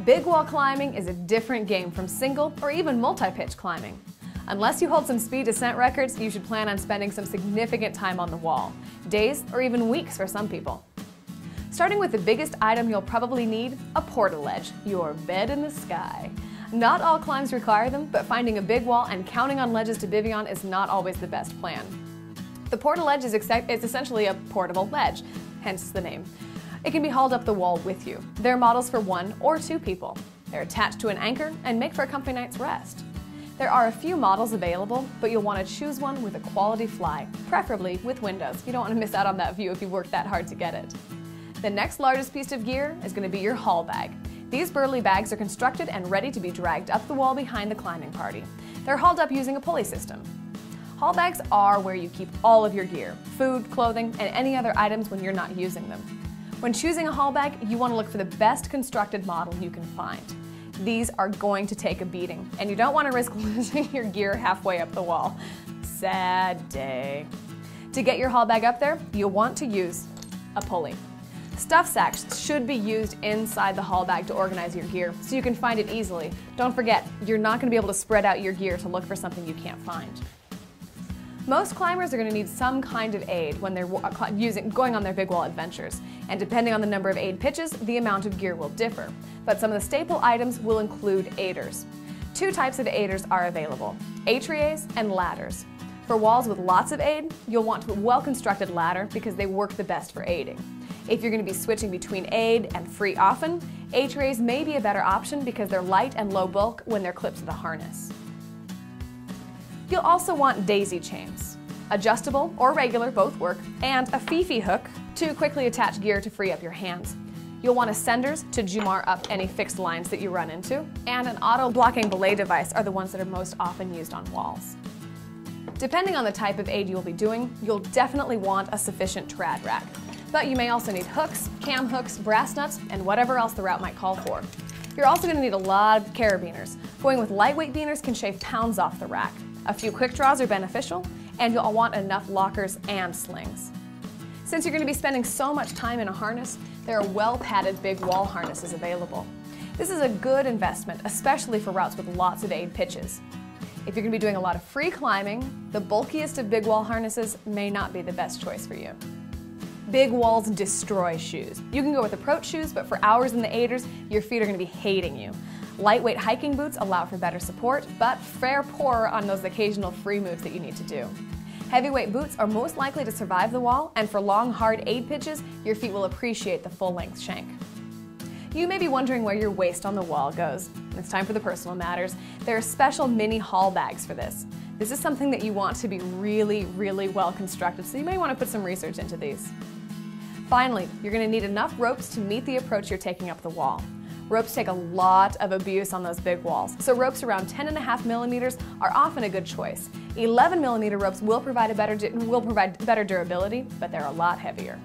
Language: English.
Big wall climbing is a different game from single or even multi-pitch climbing. Unless you hold some speed descent records, you should plan on spending some significant time on the wall, days or even weeks for some people. Starting with the biggest item you'll probably need, a portaledge, your bed in the sky. Not all climbs require them, but finding a big wall and counting on ledges to bivvy on is not always the best plan. The portaledge is essentially a portable ledge, hence the name. It can be hauled up the wall with you. They're models for 1 or 2 people. They're attached to an anchor and make for a comfy night's rest. There are a few models available, but you'll want to choose one with a quality fly, preferably with windows. You don't want to miss out on that view if you work that hard to get it. The next largest piece of gear is going to be your haul bag. These burly bags are constructed and ready to be dragged up the wall behind the climbing party. They're hauled up using a pulley system. Haul bags are where you keep all of your gear, food, clothing, and any other items when you're not using them. When choosing a haul bag, you want to look for the best constructed model you can find. These are going to take a beating, and you don't want to risk losing your gear halfway up the wall. Sad day. To get your haul bag up there, you'll want to use a pulley. Stuff sacks should be used inside the haul bag to organize your gear so you can find it easily. Don't forget, you're not going to be able to spread out your gear to look for something you can't find. Most climbers are going to need some kind of aid when they're going on their big wall adventures, and depending on the number of aid pitches, the amount of gear will differ. But some of the staple items will include aiders. 2 types of aiders are available, étriers and ladders. For walls with lots of aid, you'll want a well-constructed ladder because they work the best for aiding. If you're going to be switching between aid and free often, étriers may be a better option because they're light and low bulk when they're clipped to the harness. You'll also want daisy chains. Adjustable or regular, both work, and a fifi hook to quickly attach gear to free up your hands. You'll want ascenders to jumar up any fixed lines that you run into, and an auto-blocking belay device are the ones that are most often used on walls. Depending on the type of aid you'll be doing, you'll definitely want a sufficient trad rack. But you may also need hooks, cam hooks, brass nuts, and whatever else the route might call for. You're also going to need a lot of carabiners. Going with lightweight beaners can shave pounds off the rack. A few quick draws are beneficial, and you'll want enough lockers and slings. Since you're going to be spending so much time in a harness, there are well-padded big wall harnesses available. This is a good investment, especially for routes with lots of aid pitches. If you're going to be doing a lot of free climbing, the bulkiest of big wall harnesses may not be the best choice for you. Big walls destroy shoes. You can go with approach shoes, but for hours in the aiders, your feet are going to be hating you. Lightweight hiking boots allow for better support, but fare poor on those occasional free moves that you need to do. Heavyweight boots are most likely to survive the wall, and for long, hard aid pitches, your feet will appreciate the full-length shank. You may be wondering where your waist on the wall goes. It's time for the personal matters. There are special mini haul bags for this. This is something that you want to be really, really well constructed, so you may want to put some research into these. Finally, you're going to need enough ropes to meet the approach you're taking up the wall. Ropes take a lot of abuse on those big walls, so ropes around 10.5 millimeters are often a good choice. 11 millimeter ropes will provide better durability, but they're a lot heavier.